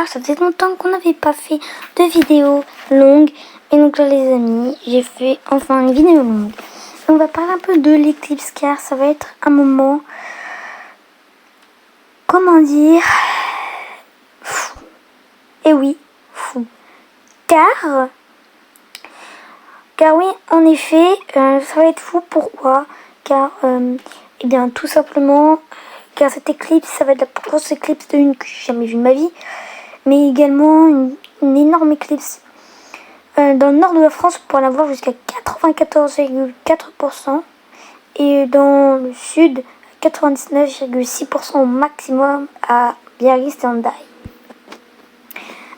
Ça faisait longtemps qu'on n'avait pas fait de vidéo longue. Et donc là les amis, j'ai fait enfin une vidéo longue. On va parler un peu de l'éclipse car ça va être un moment, comment dire, fou. Et oui, fou. Car oui, en effet, ça va être fou. Pourquoi? Car, eh bien, tout simplement, car cette éclipse, ça va être la plus grosse éclipse de lune que j'ai jamais vue de ma vie. Mais également une énorme éclipse. Dans le nord de la France, on pourra la voir jusqu'à 94,4%. Et dans le sud, 99,6% au maximum à Biarritz et Hendaye.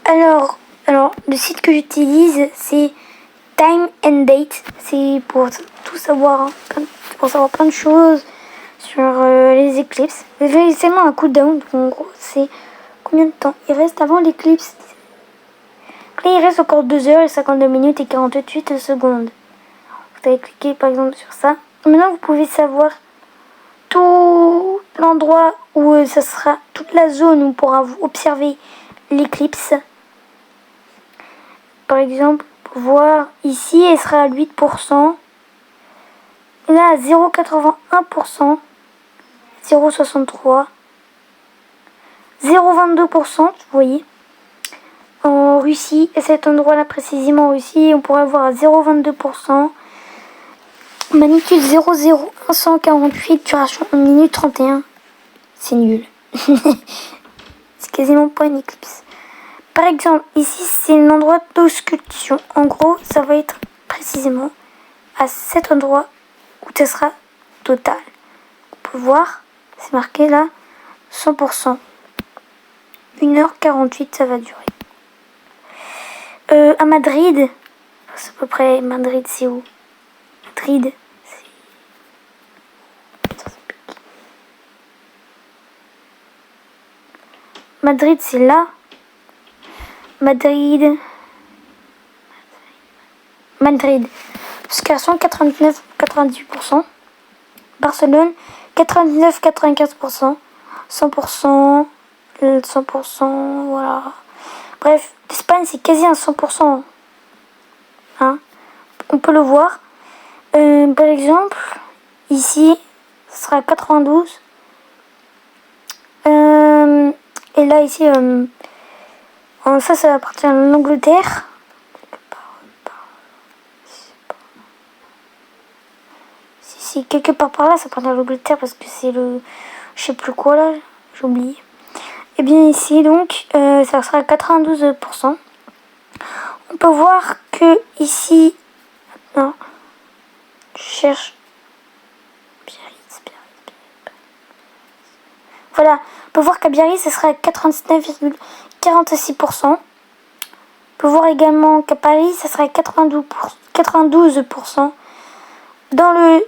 Alors, le site que j'utilise, c'est Time and Date. C'est pour tout savoir, hein, pour savoir plein de choses sur les éclipses. C'est seulement un countdown, donc en gros, c'est combien de temps il reste avant l'éclipse. Là, il reste encore 2 heures et 52 minutes et 48 secondes. Vous allez cliquer par exemple sur ça. Maintenant, vous pouvez savoir tout l'endroit où ça sera, toute la zone où on pourra observer l'éclipse. Par exemple, voir ici, elle sera à 8%. Et là, à 0,81%, 0,63%, 0,22%, vous voyez. En Russie, à cet endroit-là précisément en Russie, on pourrait voir à 0,22%. Magnitude 0,0148, duration 1 minute 31. C'est nul. C'est quasiment pas une éclipse. Par exemple, ici, c'est un endroit d'auscultation. En gros, ça va être précisément à cet endroit où ça sera total. On peut voir, c'est marqué là, 100%. 1h48, ça va durer. À Madrid, c'est à peu près, Madrid, c'est où? Madrid, c'est... Madrid, c'est là. Madrid, jusqu'à 199,98%. Barcelone, 99,95%. 100%, 100%, voilà. Bref, l'Espagne, c'est quasi un 100%. Hein, on peut le voir. Par exemple, ici, ce sera 92. Et là, ici, ça appartient à l'Angleterre. Si quelque part par là, ça appartient à l'Angleterre parce que c'est le... Je sais plus quoi là, j'ai oublié. Et bien ici, donc, ça sera 92%. On peut voir que ici... Non. Je cherche... Biarritz. Voilà. On peut voir qu'à Biarritz, ça sera à 99,46%. On peut voir également qu'à Paris, ça sera à 92%. Dans le...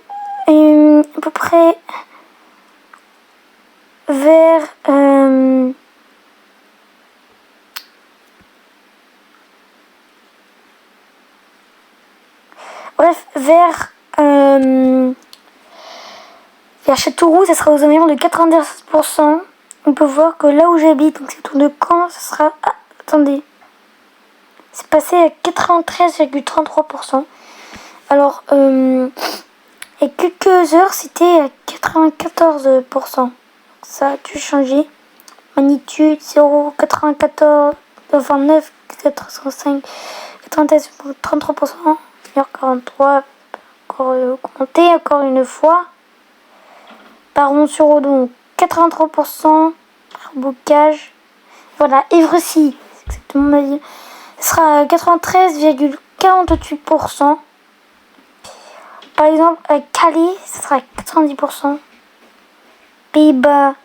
à peu près... vers... bref, vers Châteauroux, ça sera aux environs de 90%. On peut voir que là où j'habite, donc c'est autour de Caen, ça sera... Ah, attendez. C'est passé à 93,33%. Alors, il y a quelques heures, c'était à 94%. Ça a dû changer. Magnitude 0,94, 29, 405, 93, 33%. 43, encore augmenté, encore une fois. Baron sur Odon, 83%. Bocage. Voilà, Évrecy, c'est exactement ma ville. Ce sera à 93,48%. Par exemple, à Calais, ce sera à 90%. Pays-Bas,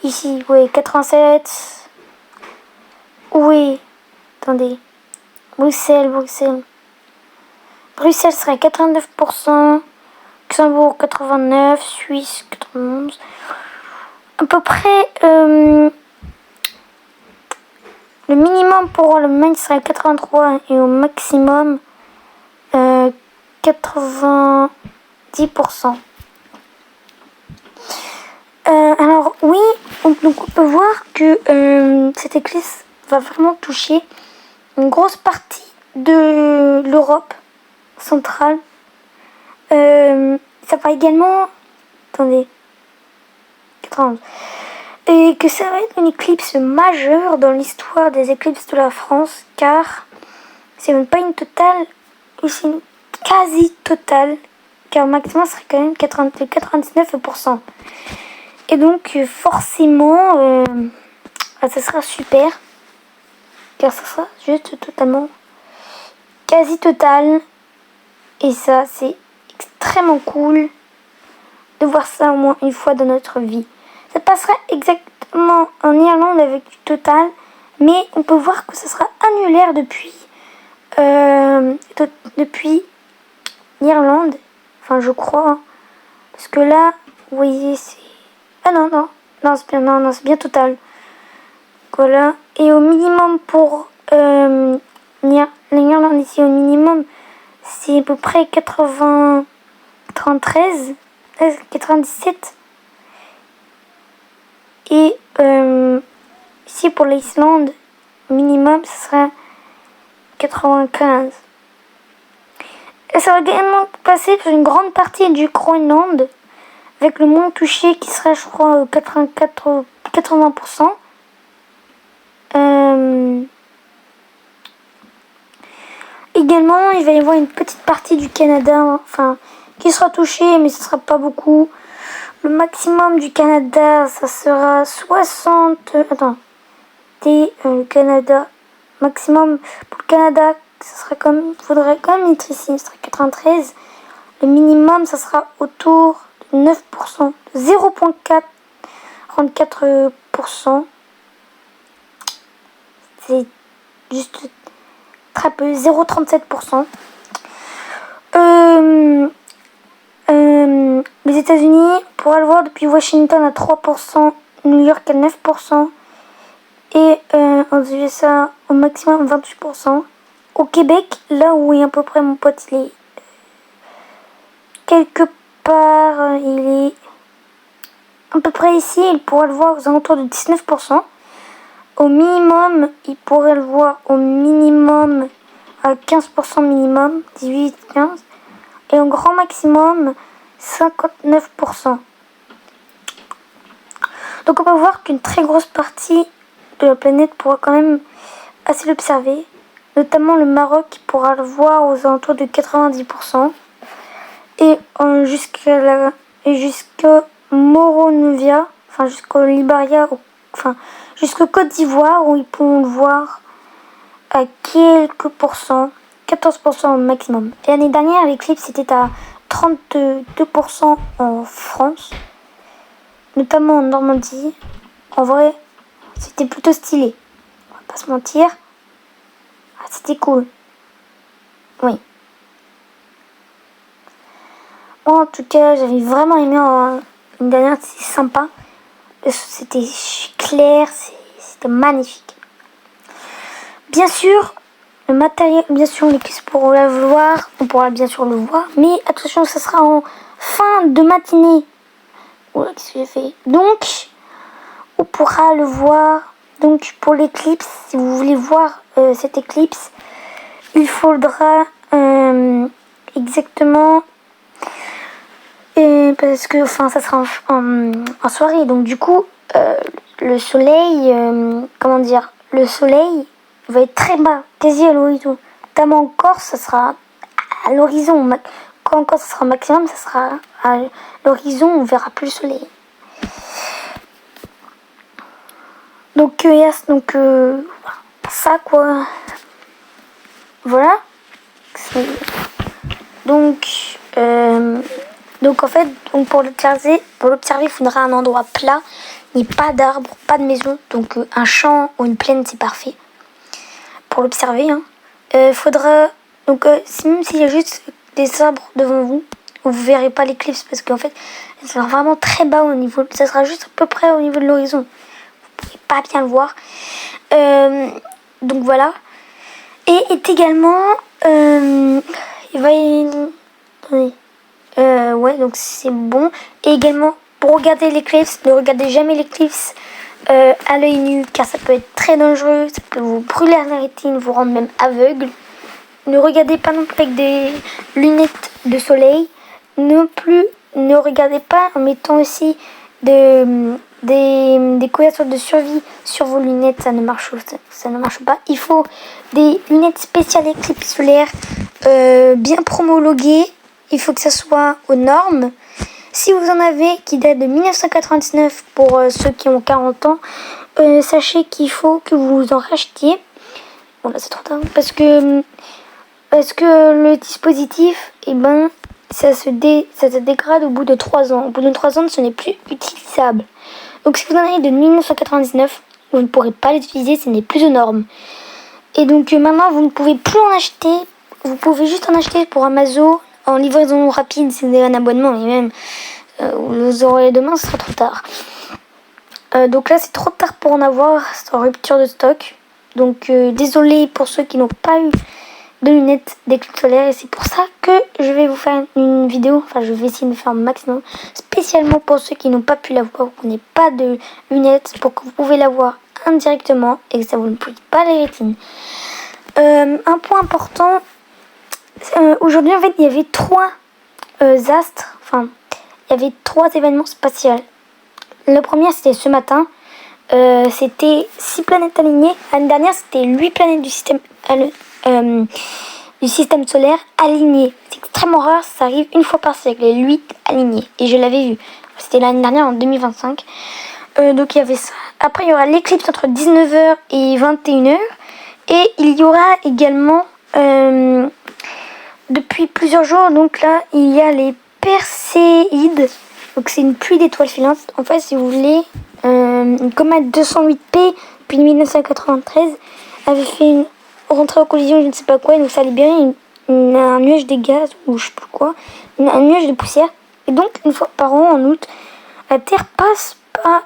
ici, oui, 87. Oui, attendez. Bruxelles serait à 89%. Luxembourg, 89. Suisse, 91. À peu près, le minimum pour le main serait à 83 et au maximum 90%. Alors oui, donc on peut voir que cette éclipse va vraiment toucher une grosse partie de l'Europe centrale. Ça va également... Attendez. 91. Et que ça va être une éclipse majeure dans l'histoire des éclipses de la France, car c'est même pas une totale, c'est une quasi totale, car le maximum serait quand même 99%. Et donc forcément, ça sera super, car ça sera juste totalement quasi total, et ça c'est extrêmement cool de voir ça au moins une fois dans notre vie. Ça passerait exactement en Irlande avec du total, mais on peut voir que ça sera annulaire depuis l'Irlande, enfin je crois, hein. Parce que là, vous voyez, c'est... Ah non, c'est bien total. Voilà, et au minimum pour l'Irlande ici, au minimum, c'est à peu près 97. Et ici pour l'Islande, minimum, ce sera 95. Et ça va également passer sur une grande partie du Groenland, avec le monde touché qui sera, je crois, 80%. Également, il va y avoir une petite partie du Canada, enfin, qui sera touchée, mais ce sera pas beaucoup. Le maximum du Canada, ça sera 60... Attends. Le Canada. Maximum pour le Canada, ça sera comme... Il faudrait quand même être ici, ce sera 93. Le minimum, ça sera autour de 9%. 0,44%. C'est juste très peu. 0,37%. Les États-Unis, on pourra le voir depuis Washington à 3%, New York à 9%, et aux USA au maximum 28%. Au Québec, là où est à peu près mon pote, il est quelque part, il est à peu près ici, il pourra le voir aux alentours de 19%. Au minimum, il pourrait le voir au minimum à 15% minimum, 18-15%, et au grand maximum 59%. Donc on peut voir qu'une très grosse partie de la planète pourra quand même assez l'observer, notamment le Maroc qui pourra le voir aux alentours de 90%, et jusqu'à Mauritanie, enfin jusqu'au Liberia, enfin jusqu'au Côte d'Ivoire où ils pourront le voir à quelques pourcents, 14% au maximum. L'année dernière, l'éclipse était à 32% en France, notamment en Normandie. En vrai, c'était plutôt stylé. On va pas se mentir. Ah, c'était cool. Oui. Moi, en tout cas, j'avais vraiment aimé une dernière, c'était sympa. C'était clair, c'était magnifique. Bien sûr, le matériel, bien sûr, l'éclipse pourra le voir, on pourra bien sûr le voir, mais attention, ça sera en fin de matinée. Voilà, qu'est-ce que j'ai fait? Donc, on pourra le voir. Donc, pour l'éclipse, si vous voulez voir cette éclipse, il faudra exactement... parce que, enfin, ça sera en soirée. Donc, du coup, le soleil, le soleil va être très bas, quasi à l'horizon. Notamment en Corse, ça sera à l'horizon. Quand en Corse, ça sera maximum, ça sera à l'horizon, on verra plus le soleil. Donc, ça, quoi. Voilà. Donc en fait, pour l'observer, il faudra un endroit plat, il n'y a pas d'arbres, pas de maison, donc un champ ou une plaine, c'est parfait pour l'observer. Faudra donc même s'il y a juste des arbres devant vous, vous verrez pas l'éclipse parce qu'en fait, elle sera vraiment très bas au niveau, ça sera juste à peu près au niveau de l'horizon. Vous pourrez pas bien le voir. Donc voilà. Et est également, il va y... Attendez. Ouais, donc c'est bon. Et également, pour regarder l'éclipse, ne regardez jamais l'éclipse à l'œil nu, car ça peut être très dangereux. Ça peut vous brûler la rétine, vous rendre même aveugle. Ne regardez pas non plus avec des lunettes de soleil. Non plus, ne regardez pas en mettant aussi des couvertures de survie sur vos lunettes. Ça ne marche pas. Il faut des lunettes spéciales éclipse solaire bien promologuées. Il faut que ça soit aux normes. Si vous en avez qui datent de 1999 pour ceux qui ont 40 ans, sachez qu'il faut que vous en rachetiez. Bon là c'est trop tard parce que le dispositif, ça se dégrade au bout de 3 ans. Au bout de 3 ans, ce n'est plus utilisable. Donc si vous en avez de 1999, vous ne pourrez pas l'utiliser, ce n'est plus aux normes. Et donc maintenant, vous ne pouvez plus en acheter. Vous pouvez juste en acheter pour Amazon en livraison rapide si vous avez un abonnement. Et même, vous aurez demain, ce sera trop tard. Donc là, c'est trop tard pour en avoir. C'est en rupture de stock. Donc désolé pour ceux qui n'ont pas eu de lunettes d'éclipse solaire, et c'est pour ça que je vais vous faire une vidéo, enfin je vais essayer de faire un maximum spécialement pour ceux qui n'ont pas pu l'avoir ou qui n'ont pas de lunettes, pour que vous pouvez l'avoir indirectement et que ça vous ne brûle pas les rétines. Un point important, aujourd'hui en fait il y avait 3 astres, enfin il y avait 3 événements spatiaux. Le premier c'était ce matin, c'était 6 planètes alignées. L'année dernière c'était 8 planètes du système solaire alignées. C'est extrêmement rare, ça arrive une fois par siècle, les 8 alignés. Et je l'avais vu. C'était l'année dernière en 2025. Donc il y avait ça. Après il y aura l'éclipse entre 19h et 21h. Et il y aura également depuis plusieurs jours, donc là il y a les Perséides. Donc c'est une pluie d'étoiles filantes. En fait si vous voulez, une comète 208P puis 1993 avait fait une rentrée en collision, je ne sais pas quoi, et donc ça a libéré un nuage de gaz, ou je sais plus quoi, un nuage de poussière. Et donc, une fois par an, en août, la Terre passe à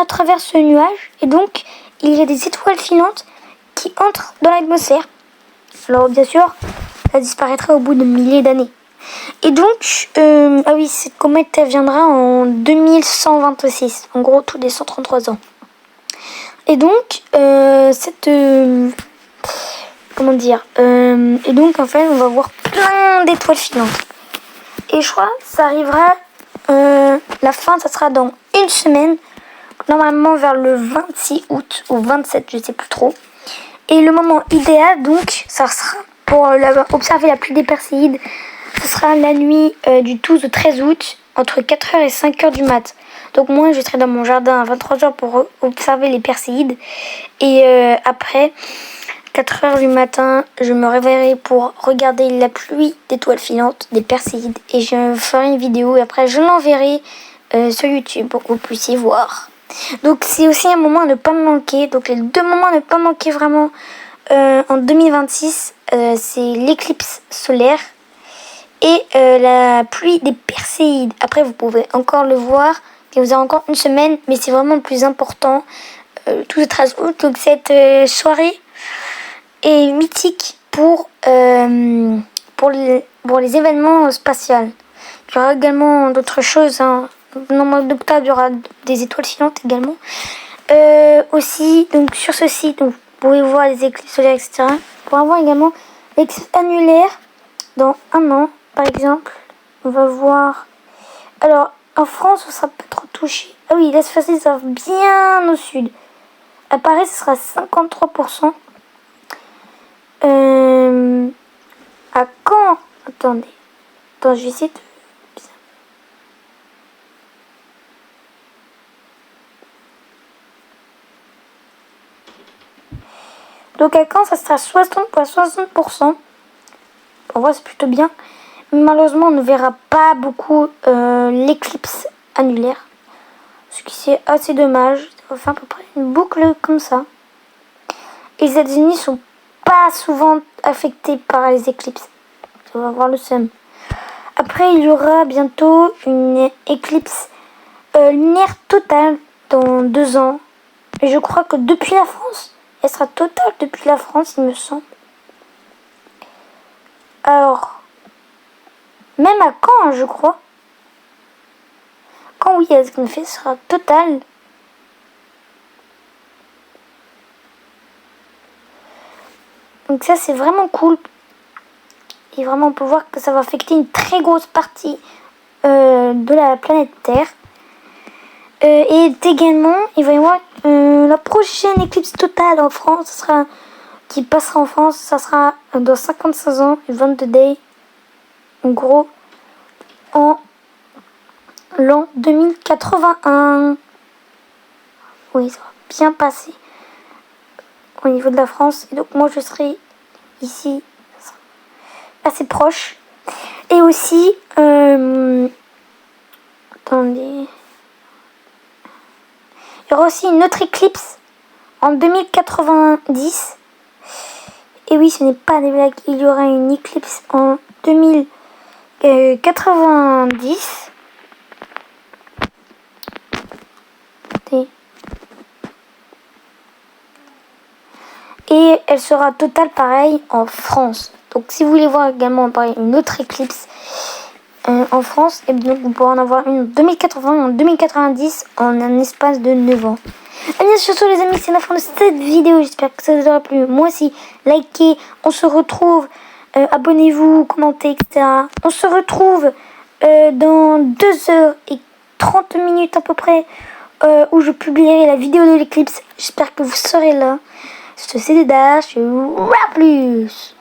travers ce nuage, et donc, il y a des étoiles filantes qui entrent dans l'atmosphère. Alors, bien sûr, ça disparaîtra au bout de milliers d'années. Et donc, ah oui, cette comète viendra en 2126, en gros, tous les 133 ans. Et donc, et donc en fait on va voir plein d'étoiles filantes. Et je crois que ça arrivera, la fin ça sera dans une semaine, normalement vers le 26 août ou 27, je sais plus trop. Et le moment idéal donc ça sera pour observer la pluie des Perséides, ce sera la nuit du 12 au 13 août entre 4h et 5h du mat. Donc moi je serai dans mon jardin à 23h pour observer les Perséides. Et après 4h du matin, je me réveillerai pour regarder la pluie d'étoiles filantes des Perséides. Et je ferai une vidéo et après je l'enverrai sur YouTube pour que vous puissiez voir. Donc c'est aussi un moment à ne pas manquer. Donc les 2 moments à ne pas manquer vraiment en 2026, c'est l'éclipse solaire et la pluie des Perséides. Après vous pouvez encore le voir. Et vous avez encore une semaine, mais c'est vraiment le plus important. Tout le 13 août, donc cette soirée est mythique pour les événements spatiaux. Il y aura également d'autres choses. Dans le mois d'octobre, il y aura des étoiles filantes également. Aussi, donc sur ce site, donc, vous pouvez voir les éclipses solaires, etc. Pour avoir également l'éclipse annulaire dans 1 an, par exemple. On va voir. Alors, en France, on sera pas trop touché. Ah oui, laisse passer, ça va bien au sud. À Paris, ce sera 53%. À Caen, attendez, je vais essayer de... Donc à Caen, ça sera 60%. Pour moi, c'est plutôt bien. Malheureusement, on ne verra pas beaucoup l'éclipse annulaire. Ce qui c'est assez dommage. Ça va faire à peu près une boucle comme ça. Et les États-Unis sont pas souvent affectés par les éclipses. On va voir le seum. Après, il y aura bientôt une éclipse lunaire totale dans 2 ans. Et je crois que depuis la France, elle sera totale depuis la France, il me semble. Alors, même à Caen, je crois. Caen, oui, elle sera totale. Donc ça c'est vraiment cool. Et vraiment on peut voir que ça va affecter une très grosse partie de la planète Terre. Et également il va y avoir la prochaine éclipse totale en France, qui passera en France, ça sera dans 55 ans, le 22 day, en gros, en l'an 2081. Oui, ça va bien passer au niveau de la France. Et donc moi je serai ici, assez proche. Et aussi, attendez, il y aura aussi une autre éclipse en 2090. Et oui, ce n'est pas des blagues, il y aura une éclipse en 2090. Et elle sera totale pareil en France. Donc si vous voulez voir également pareil, une autre éclipse en France, et donc vous pourrez en avoir une en 2080 et en 2090 en un espace de 9 ans. Et bien surtout les amis, c'est la fin de cette vidéo. J'espère que ça vous aura plu. Moi aussi, likez, on se retrouve, abonnez-vous, commentez, etc. On se retrouve dans 2h30 à peu près, où je publierai la vidéo de l'éclipse. J'espère que vous serez là. C'est Dash, à plus.